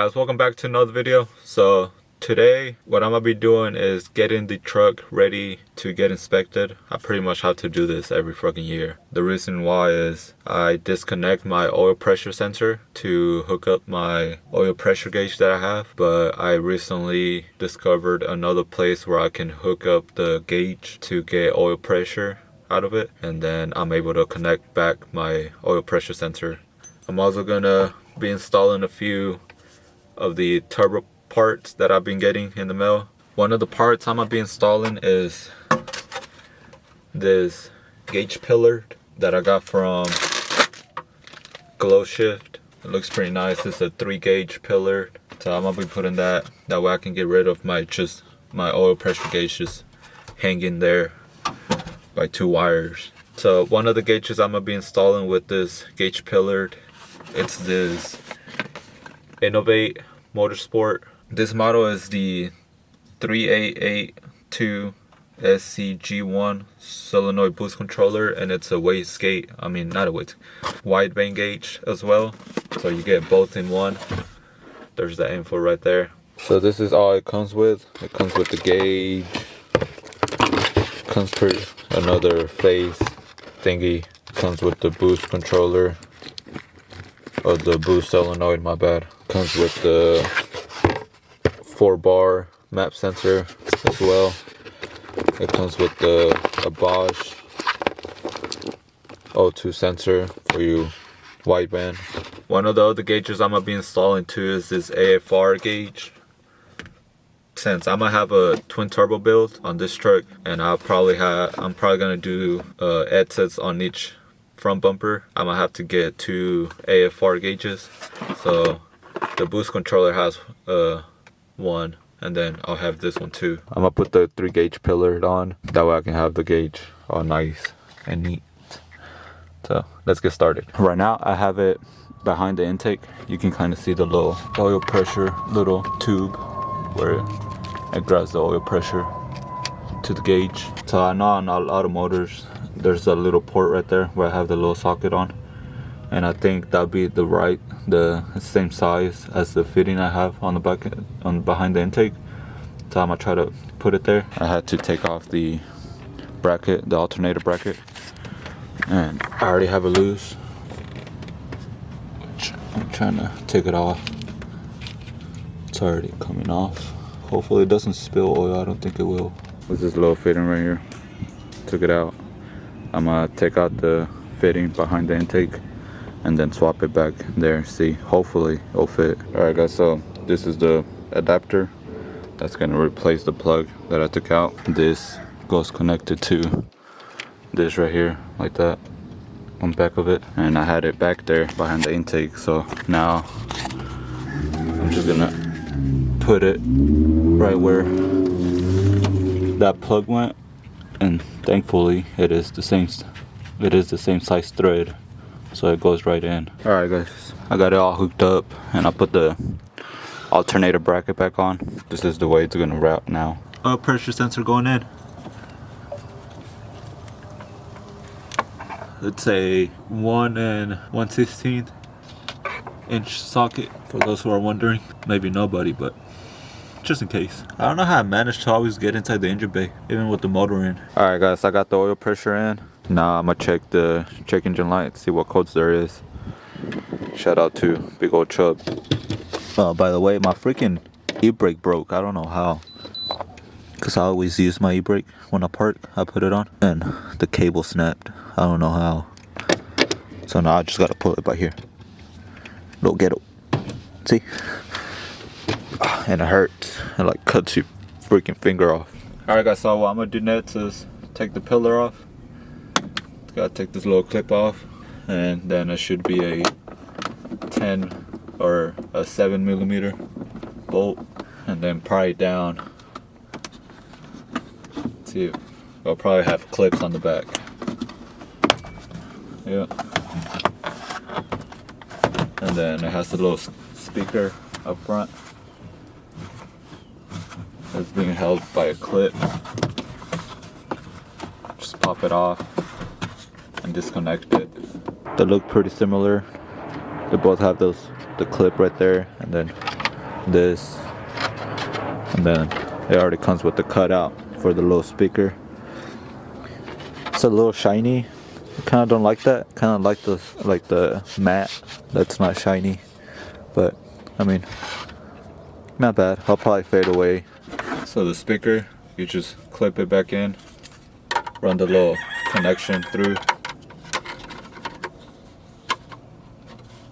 guys, welcome back to another video. So today what I'm gonna be doing is getting the truck ready to get inspected. I pretty much have to do this every fucking year. The reason why is I disconnect my oil pressure sensor to hook up my oil pressure gauge that I have, but I recently discovered another place where I can hook up the gauge to get oil pressure out of it, and then I'm able to connect back my oil pressure sensor. I'm also gonna be installing a few of the turbo parts that I've been getting in the mail. One of the parts I'm gonna be installing is this gauge pillar that I got from Glow Shift. It looks pretty nice. It's a 3 gauge pillar, so I'm gonna be putting that way I can get rid of my oil pressure gauge just hanging there by 2 wires. So one of the gauges I'm gonna be installing with this gauge pillar, it's this Innovate Motorsport. This model is the 3882 SCG1 solenoid boost controller, and it's a wastegate. I mean, not a wide band gauge as well. So you get both in one. There's the info right there. So this is all it comes with. It comes with the gauge. Comes with another phase thingy. Comes with the boost controller. Or the boost solenoid, my bad. Comes with the 4-bar map sensor as well. It comes with a Bosch O2 sensor for you wideband. One of the other gauges I'm gonna be installing too is this AFR gauge. Since I'm gonna have a twin turbo build on this truck, and I'm probably gonna do headsets on each front bumper, I'm gonna have to get 2 AFR gauges. So the boost controller has one, and then I'll have this one too. I'm gonna put the 3 gauge pillar on, that way I can have the gauge all nice and neat. So let's get started. Right now I have it behind the intake. You can kind of see the little oil pressure little tube where it grabs the oil pressure to the gauge. So I know on a lot of motors there's a little port right there where I have the little socket on, and I think that'll be the same size as the fitting I have on the back behind the intake. So I'm gonna try to put it there. I had to take off the bracket, the alternator bracket, and I already have it loose, which I'm trying to take it off. It's already coming off. Hopefully it doesn't spill oil. I don't think it will. With this little fitting right here, took it out. I'm gonna take out the fitting behind the intake and then swap it back there. See, hopefully it'll fit. Alright guys, so this is the adapter that's gonna replace the plug that I took out. This goes connected to this right here, like that, on the back of it. And I had it back there behind the intake, so now I'm just gonna put it right where that plug went, and thankfully it is the same size thread, so it goes right in. Alright guys, I got it all hooked up, and I put the alternator bracket back on. This is the way it's gonna route now. Oil pressure sensor going in. It's a 1 1/16 inch socket, for those who are wondering. Maybe nobody, but just in case. I don't know how I managed to always get inside the engine bay, even with the motor in. Alright guys, I got the oil pressure in. Now I'm gonna check the check engine light, see what codes there is. Shout out to Big Old Chub. Oh, by the way, my freaking e-brake broke. I don't know how. Cause I always use my e-brake when I park. I put it on, and the cable snapped. I don't know how. So now I just gotta pull it by here. Little ghetto. See? And it hurts. It like cuts your freaking finger off. Alright guys, so what I'm gonna do next is take the pillar off. Gotta take this little clip off, and then it should be a 10 or a 7mm bolt, and then pry it down. Let's see, I'll probably have clips on the back. Yeah. And then it has a little speaker up front. It's being held by a clip. Just pop it off and disconnect it. They look pretty similar. They both have the clip right there, and then this, and then it already comes with the cutout for the little speaker. It's a little shiny. I kind of don't like that. Kind of like the matte that's not shiny, but I mean, not bad. I'll probably fade away. So the speaker, you just clip it back in, run the little connection through,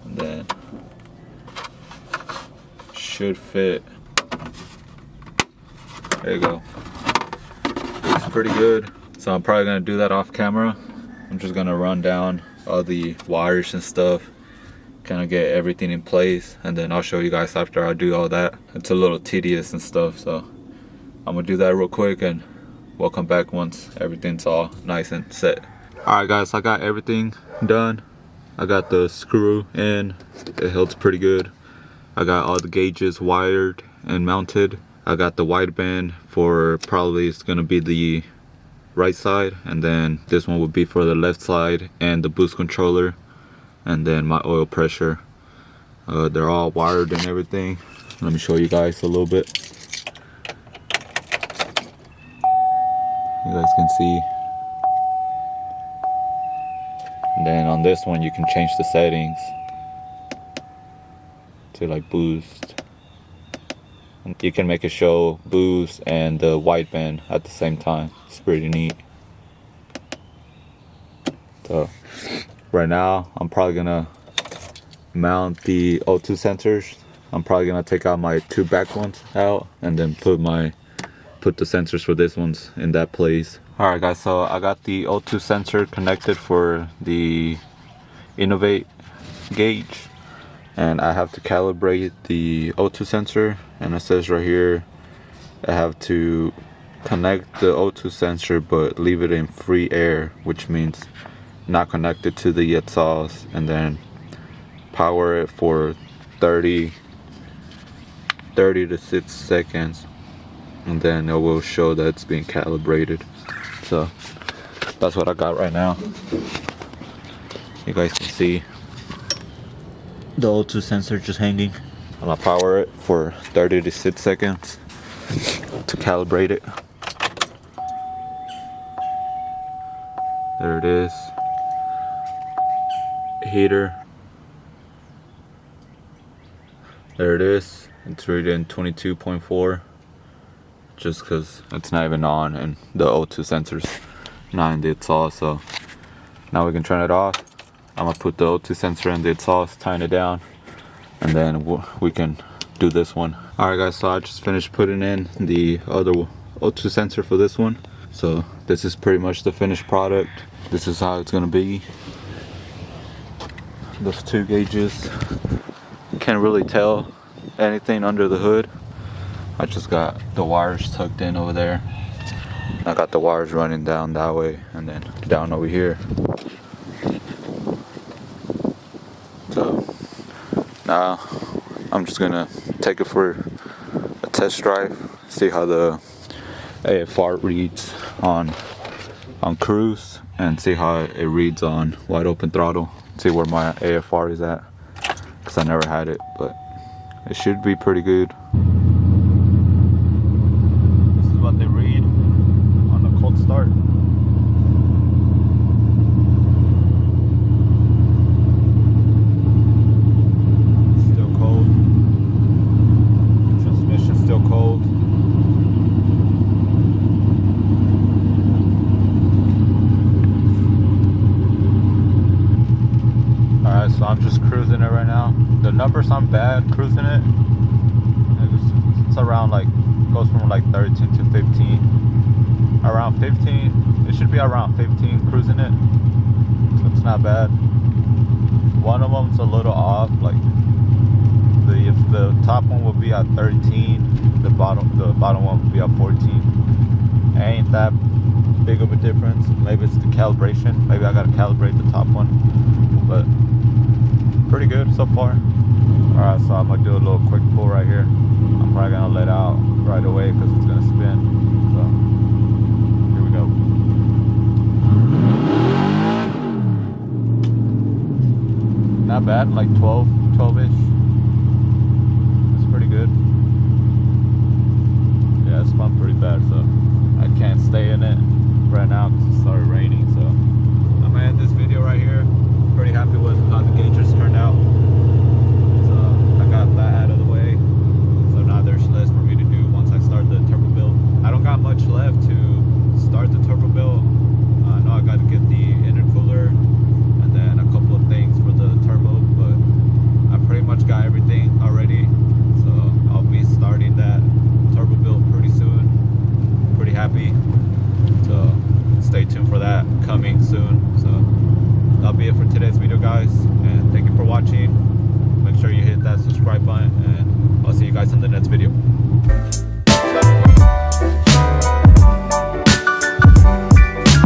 and then should fit. There you go. Looks pretty good. So I'm probably gonna do that off camera. I'm just gonna run down all the wires and stuff, kind of get everything in place, and then I'll show you guys after I do all that. It's a little tedious and stuff, so I'm gonna do that real quick and we'll come back once everything's all nice and set. Alright guys, I got everything done. I got the screw in, it holds pretty good. I got all the gauges wired and mounted. I got the wideband for probably it's gonna be the right side, and then this one would be for the left side, and the boost controller, and then my oil pressure. They're all wired and everything. Let me show you guys a little bit. You guys can see. And then on this one you can change the settings to like boost. You can make it show boost and the wideband at the same time. It's pretty neat. So right now I'm probably gonna mount the O2 sensors. I'm probably gonna take out my two back ones out and then put the sensors for this ones in that place. Alright guys, so I got the O2 sensor connected for the Innovate gauge, and I have to calibrate the O2 sensor, and it says right here I have to connect the O2 sensor but leave it in free air, which means not connected to the exhaust, and then power it for 30 to 6 seconds, and then it will show that it's being calibrated. So that's what I got right now. You guys can see the O2 sensor just hanging. I'm gonna power it for 30 to 6 seconds to calibrate it. There it is. Heater. There it is. It's reading 22.4. Just because it's not even on and the O2 sensor's not in the exhaust. So now we can turn it off. I'm gonna put the O2 sensor in the exhaust, tying it down, and then we can do this one. Alright guys, so I just finished putting in the other O2 sensor for this one. So this is pretty much the finished product. This is how it's gonna be. Those two gauges. Can't really tell anything under the hood. I just got the wires tucked in over there. I got the wires running down that way and then down over here. So now I'm just gonna take it for a test drive, see how the AFR reads on cruise, and see how it reads on wide open throttle. See where my AFR is at, because I never had it, but it should be pretty good. This is what they read on the cold start. Still cold. Transmission still cold. Alright, so I'm just cruising it right now. The numbers aren't bad cruising it. It's around like, goes from like 13 to 15. Around 15. It should be around 15 cruising it. So it's not bad. One of them's a little off. Like if the top one will be at 13, the bottom one will be at 14. Ain't that big of a difference. Maybe it's the calibration. Maybe I gotta calibrate the top one. But pretty good so far. Alright, so I'm gonna do a little quick pull right here. I'm probably gonna let out right away because it's gonna spin. So here we go. Not bad, like 12-ish. It's pretty good. bad, so I can't stay in it right now because it started raining. So I'm gonna end this video right here. Pretty happy with how the gauges turned out. So I got that out of the way. So now there's less for me to do once I start the turbo build. I don't got much left to start the turbo build. I know I got to get the intercooler and then a couple of things for the turbo, but I pretty much got everything already.